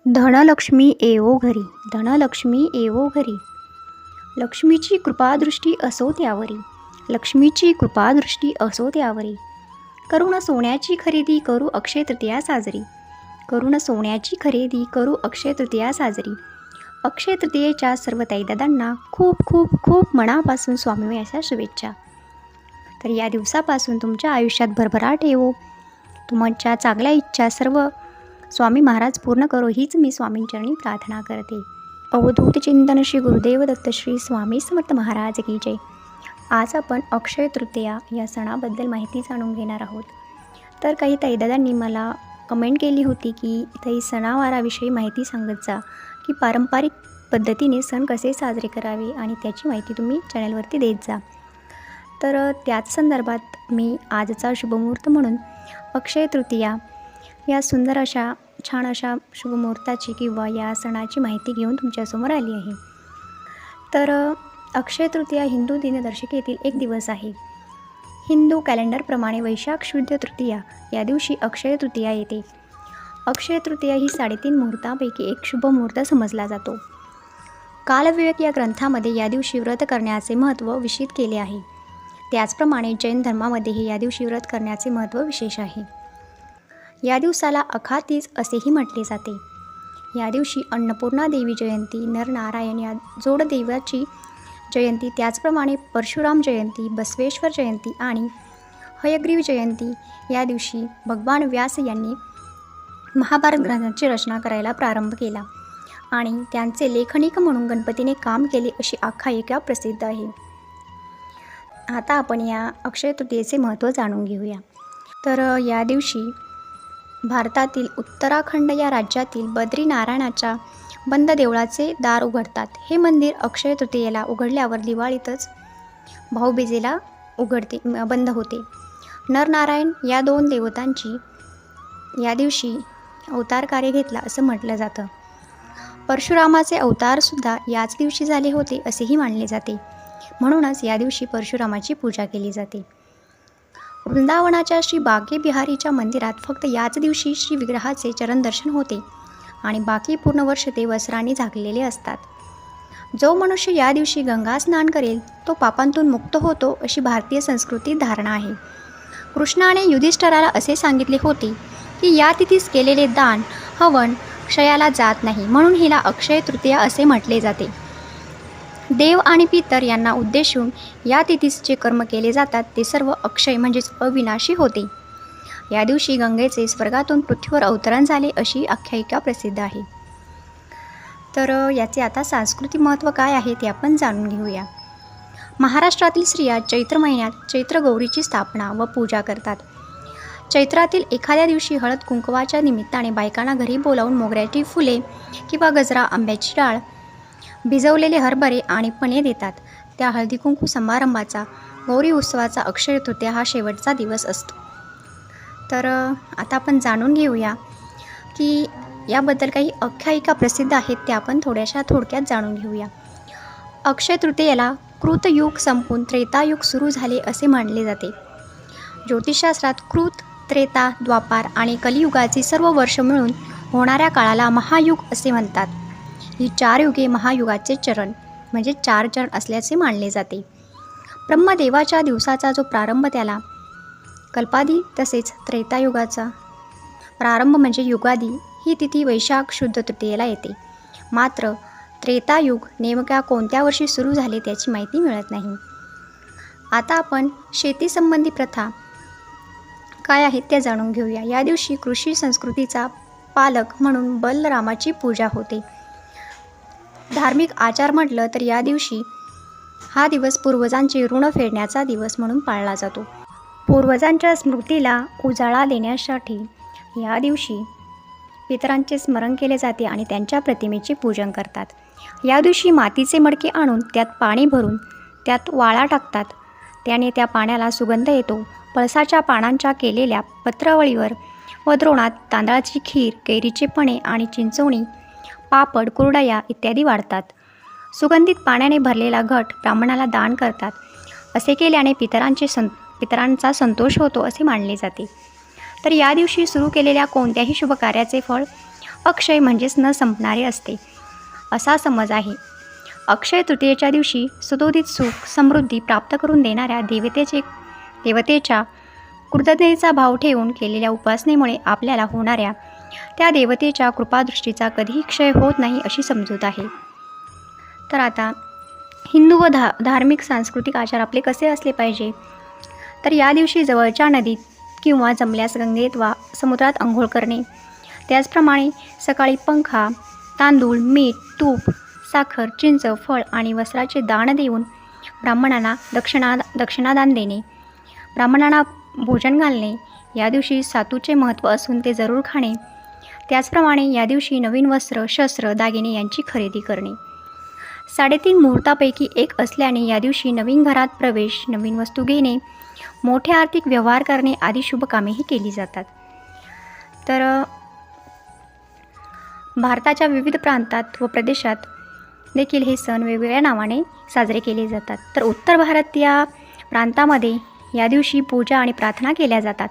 धनलक्ष्मी येवो घरी, धनलक्ष्मी येवो घरी. लक्ष्मीची कृपादृष्टी असो त्यावरी, लक्ष्मीची कृपादृष्टी असो त्यावरी. करून सोन्याची खरेदी करू अक्षय तृतीया साजरी, करून सोन्याची खरेदी करू अक्षय तृतीया साजरी. अक्षय तृतीयेच्या सर्व ताईदादांना खूप खूप खूप मनापासून स्वामी अशा शुभेच्छा. तर या दिवसापासून तुमच्या आयुष्यात भरभराट येवो, तुमच्या चांगल्या इच्छा सर्व स्वामी महाराज पूर्ण करो हीच मी स्वामींचरणी प्रार्थना करते. अवधूत चिंतन श्री गुरुदेव दत्त श्री स्वामी समर्थ महाराज की जय. आज आपण अक्षय तृतीया या सणाबद्दल माहिती जाणून घेणार आहोत. तर काही ताईदादांनी मला कमेंट केली होती की ताई सणावाराविषयी माहिती सांगत जा, की पारंपरिक पद्धतीने सण कसे साजरे करावे आणि त्याची माहिती तुम्ही चॅनलवरती देत जा. तर त्याच संदर्भात मी आजचा शुभमुहूर्त म्हणून अक्षय तृतीया या सुंदर अशा छान अशा शुभमुहूर्ताची किंवा या सणाची माहिती घेऊन तुमच्यासमोर आली आहे. तर अक्षय तृतीया हिंदू दिनदर्शिकेतील एक दिवस आहे. हिंदू कॅलेंडरप्रमाणे वैशाख शुद्ध तृतीया या दिवशी अक्षय तृतीया येते. अक्षय तृतीया ही 3.5 मुहूर्तांपैकी एक शुभ मुहूर्त समजला जातो. कालविवेक या ग्रंथामध्ये या दिवशी व्रत करण्याचे महत्त्व विशद केले आहे. त्याचप्रमाणे जैन धर्मामध्येही या दिवशी व्रत करण्याचे महत्त्व विशेष आहे. या दिवसाला अखातीज असेही म्हटले जाते. या दिवशी अन्नपूर्णा देवी जयंती, नरनारायण या जोडदेवाची जयंती, त्याचप्रमाणे परशुराम जयंती, बसवेश्वर जयंती आणि हयग्रीव जयंती या दिवशी भगवान व्यास यांनी महाभारत ग्रंथाची रचना करायला प्रारंभ केला आणि त्यांचे लेखनिक म्हणून गणपतीने काम केले अशी आख्यायिका प्रसिद्ध आहे. आता आपण या अक्षय तृतीयेचे महत्त्व जाणून घेऊया. तर या दिवशी भारतातील उत्तराखंड या राज्यातील बद्रीनारायणाच्या बंद देवळाचे दार उघडतात. हे मंदिर अक्षय तृतीयेला उघडल्यावर दिवाळीतच भाऊबीजेला बंद होते. नरनारायण या 2 देवतांची या दिवशी अवतार कार्य घेतला असं म्हटलं जातं. परशुरामाचे अवतारसुद्धा याच दिवशी झाले होते असेही मानले जाते. म्हणूनच या दिवशी परशुरामाची पूजा केली जाते. वृंदावनाच्या श्री बागे बिहारीच्या मंदिरात फक्त याच दिवशी श्री विग्रहाचे चरणदर्शन होते आणि बाकी पूर्ण वर्ष ते वस्त्रांनी झाकलेले असतात. जो मनुष्य या दिवशी गंगा स्नान करेल तो पापांतून मुक्त होतो अशी भारतीय संस्कृती धारणा आहे. कृष्णाने युधिष्ठिराला असे सांगितले होते की या तिथीस केलेले दान हवन क्षयाला जात नाही, म्हणून हिला अक्षय तृतीया असे म्हटले जाते. देव आणि पितर यांना उद्देशून या तिथीस जे कर्म केले जातात ते सर्व अक्षय म्हणजेच अविनाशी होते. या दिवशी गंगेचे स्वर्गातून पृथ्वीवर अवतरण झाले अशी आख्यायिका प्रसिद्ध आहे. तर याचे आता सांस्कृतिक महत्त्व काय आहे ते आपण जाणून घेऊया. महाराष्ट्रातील स्त्रिया चैत्र महिन्यात चैत्र गौरीची स्थापना व पूजा करतात. चैत्रातील एखाद्या दिवशी हळद कुंकवाच्या निमित्ताने बायकांना घरी बोलावून मोगऱ्याची फुले किंवा गजरा, आंब्याची डाळ, भिजवलेले हरभरे आणि पणे देतात. त्या हळदी कुंकू समारंभाचा गौरी उत्सवाचा अक्षय तृतीया हा शेवटचा दिवस असतो. तर आता आपण जाणून घेऊया की याबद्दल काही आख्यायिका प्रसिद्ध आहेत त्या आपण थोडक्यात जाणून घेऊया. अक्षय तृतीयेला कृतयुग संपून त्रेतायुग सुरू झाले असे मानले जाते. ज्योतिषशास्त्रात कृत, त्रेता, द्वापार आणि कलियुगाची सर्व वर्ष मिळून होणाऱ्या काळाला महायुग असे म्हणतात. ही 4 युगे महायुगाचे चरण म्हणजे 4 चरण असल्याचे मानले जाते. ब्रह्मदेवाच्या दिवसाचा जो प्रारंभ त्याला कल्पादी, तसेच त्रेतायुगाचा प्रारंभ म्हणजे युगादी ही तिथी वैशाख शुद्ध तृतीयेला येते. मात्र त्रेतायुग नेमक्या कोणत्या वर्षी सुरू झाले त्याची माहिती मिळत नाही. आता आपण शेतीसंबंधी प्रथा काय आहेत त्या जाणून घेऊया. या दिवशी कृषी संस्कृतीचा पालक म्हणून बलरामाची पूजा होते. धार्मिक आचार म्हटलं तर या दिवशी हा दिवस पूर्वजांचे ऋण फेडण्याचा दिवस म्हणून पाळला जातो. पूर्वजांच्या स्मृतीला उजाळा देण्यासाठी या दिवशी पितरांचे स्मरण केले जाते आणि त्यांच्या प्रतिमेचे पूजन करतात. या दिवशी मातीचे मडके आणून त्यात पाणी भरून त्यात वाळा टाकतात. त्याने त्या पाण्याला सुगंध येतो. पळसाच्या पानांच्या केलेल्या पत्रावळीवर व द्रोणात तांदळाची खीर, कैरीचे पणे आणि चिंचोणी, पापड, कुरडया इत्यादी वाढतात. सुगंधित पाण्याने भरलेला घट ब्राह्मणाला दान करतात. असे केल्याने पितरांचा संतोष होतो असे मानले जाते. तर या दिवशी सुरू केलेल्या कोणत्याही शुभ कार्याचे फळ अक्षय म्हणजेच न संपणारे असते असा समज आहे. अक्षय तृतीयेच्या दिवशी सुदोदित सुख समृद्धी प्राप्त करून देणाऱ्या देवतेच्या कृतज्ञतेचा भाव ठेवून केलेल्या उपासनेमुळे आपल्याला होणाऱ्या त्या देवतेच्या कृपादृष्टीचा कधीही क्षय होत नाही अशी समजूत आहे. तर आता हिंदू व धार्मिक सांस्कृतिक आचार आपले कसे असले पाहिजे, तर या दिवशी जवळच्या नदीत किंवा जमल्यास गंगेत वा समुद्रात अंघोळ करणे. त्याचप्रमाणे सकाळी पंखा, तांदूळ, मीठ, तूप, साखर, चिंच, फळ आणि वस्त्राचे दान देऊन ब्राह्मणांना दक्षिणादान देणे. ब्राह्मणांना भोजन घालणे. या दिवशी सातूचे महत्त्व असून ते जरूर खाणे. त्याचप्रमाणे या दिवशी नवीन वस्त्र, शस्त्र, दागिने यांची खरेदी करणे. 3.5 मुहूर्तापैकी एक असल्याने या दिवशी नवीन घरात प्रवेश, नवीन वस्तू घेणे, मोठे आर्थिक व्यवहार करणे आदी शुभ कामेही केली जातात. तर भारताच्या विविध प्रांतात व प्रदेशात देखील हे सण वेगवेगळ्या नावाने साजरे केले जातात. तर उत्तर भारत या प्रांतामध्ये या दिवशी पूजा आणि प्रार्थना केल्या जातात.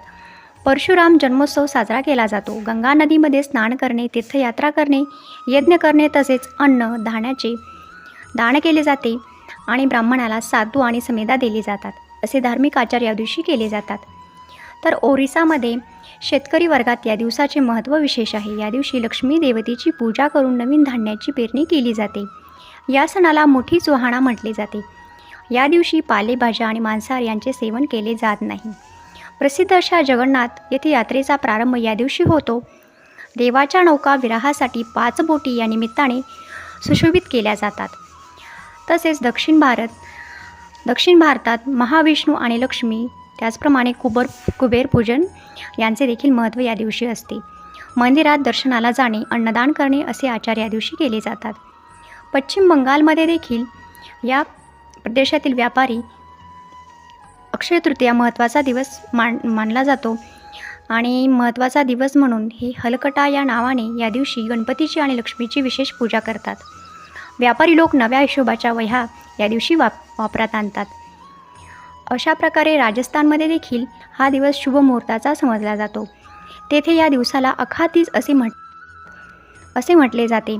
परशुराम जन्मोत्सव साजरा केला जातो. गंगा नदीमध्ये स्नान करणे, तीर्थयात्रा करणे, यज्ञ करणे तसेच अन्न धान्याचे दान केले जाते आणि ब्राह्मणाला सातू आणि समेदा दिली जातात. असे धार्मिक आचार या दिवशी केले जातात. तर ओरिसामध्ये शेतकरी वर्गात या दिवसाचे महत्त्व विशेष आहे. या दिवशी लक्ष्मी देवतेची पूजा करून नवीन धान्याची पेरणी केली जाते. या सणाला मोठी चोहाणा म्हटले जाते. या दिवशी पालेभाज्या आणि मांसाहार यांचे सेवन केले जात नाही. प्रसिद्ध अशा जगन्नाथ येथे यात्रेचा प्रारंभ या दिवशी होतो. देवाच्या नौका विराहासाठी 5 बोटी या निमित्ताने सुशोभित केल्या जातात. तसेच दक्षिण भारतात महाविष्णू आणि लक्ष्मी त्याचप्रमाणे कुबेर पूजन यांचे देखील महत्त्व या दिवशी असते. मंदिरात दर्शनाला जाणे, अन्नदान करणे असे आचार या दिवशी केले जातात. पश्चिम बंगालमध्ये देखील या प्रदेशातील व्यापारी अक्षय तृतीया महत्त्वाचा दिवस मानला जातो आणि महत्त्वाचा दिवस म्हणून हे हलकटा या नावाने या दिवशी गणपतीची आणि लक्ष्मीची विशेष पूजा करतात. व्यापारी लोक नव्या हिशोबाच्या वह्या या दिवशी वापरात आणतात. अशा प्रकारे राजस्थानमध्ये देखील हा दिवस शुभ मुहूर्ताचा समजला जातो. तेथे या दिवसाला अखातीज असे म्हटले जाते.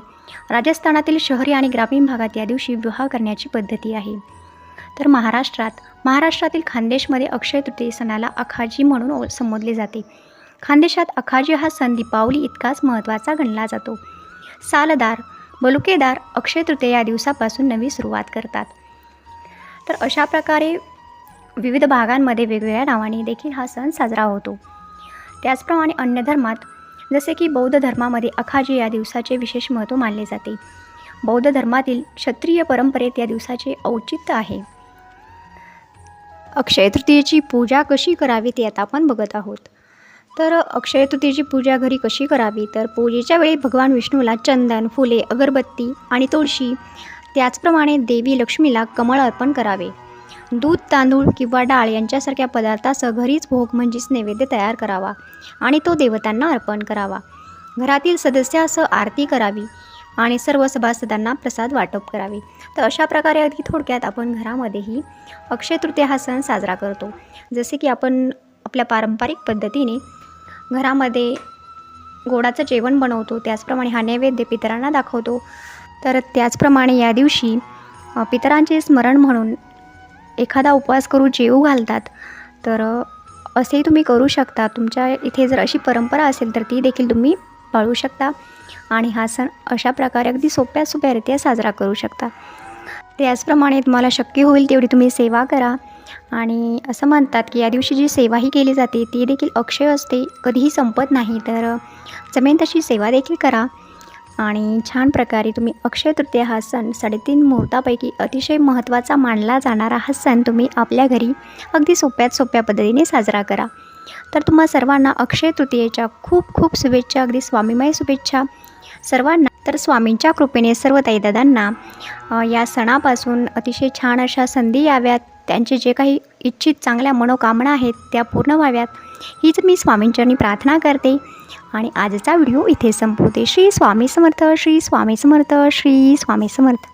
राजस्थानातील शहरी आणि ग्रामीण भागात या दिवशी विवाह करण्याची पद्धती आहे. तर महाराष्ट्रातील खानदेशमध्ये अक्षय तृतीय सणाला अखाजी म्हणून संबोधले जाते. खानदेशात अखाजी हा सण दीपावली इतकाच महत्त्वाचा गणला जातो. सालदार, बलुकेदार अक्षय तृतीय या दिवसापासून नवी सुरुवात करतात. तर अशा प्रकारे विविध भागांमध्ये वेगवेगळ्या नावाने देखील हा सण साजरा होतो. त्याचप्रमाणे अन्य धर्मात जसे की बौद्ध धर्मामध्ये अखाजी या दिवसाचे विशेष महत्त्व मानले जाते. बौद्ध धर्मातील क्षत्रिय परंपरेत या दिवसाचे औचित्य आहे. अक्षय तृतीयेची पूजा कशी करावी ते आता आपण बघत आहोत. तर अक्षय तृतीयेची पूजा घरी कशी करावी, तर पूजेच्या वेळी भगवान विष्णूला चंदन, फुले, अगरबत्ती आणि तुळशी, त्याचप्रमाणे देवी लक्ष्मीला कमळ अर्पण करावे. दूध, तांदूळ किंवा डाळ यांच्यासारख्या पदार्थासह घरीच भोग म्हणजेच नैवेद्य तयार करावा आणि तो देवतांना अर्पण करावा. घरातील सदस्यासह आरती करावी आणि सर्व सभासदांना प्रसाद वाटप करावे. तर अशा प्रकारे अगदी थोडक्यात आपण घरामध्येही अक्षय तृतीया हा सण साजरा करतो. जसे की आपण आपल्या पारंपरिक पद्धतीने घरामध्ये गोडाचं जेवण बनवतो, त्याचप्रमाणे हा नैवेद्य पितरांना दाखवतो. तर त्याचप्रमाणे या दिवशी पितरांचे स्मरण म्हणून एखादा उपवास करू जेवू घालतात. तर असेही तुम्ही करू शकता. तुमच्या इथे जर अशी परंपरा असेल तर ती देखील तुम्ही पाळू शकता आणि हा सण अशा प्रकारे अगदी सोप्यारीत्या साजरा करू शकता. त्याचप्रमाणे तुम्हाला शक्य होईल तेवढी तुम्ही सेवा करा. आणि असं म्हणतात की या दिवशी जी सेवाही केली जाते ती देखील अक्षय असते, कधीही संपत नाही. तर जमेन तशी सेवा देखील करा आणि छान प्रकारे तुम्ही अक्षय तृतीया हा सण 3.5 मुहूर्तापैकी अतिशय महत्त्वाचा मानला जाणारा हा सण तुम्ही आपल्या घरी अगदी सोप्या पद्धतीने साजरा करा. तर तुम्हा सर्वांना अक्षय तृतीयेच्या खूप खूप शुभेच्छा, अगदी स्वामीमय शुभेच्छा सर्वांना. तर स्वामींच्या कृपेने सर्व ताईदादांना या सणापासून अतिशय छान अशा संधी याव्यात, त्यांचे जे काही इच्छित चांगल्या मनोकामना आहेत त्या पूर्ण व्हाव्यात हीच मी स्वामींचरणी प्रार्थना करते आणि आजचा व्हिडिओ इथे संपवते. श्री स्वामी समर्थ, श्री स्वामी समर्थ, श्री स्वामी समर्थ.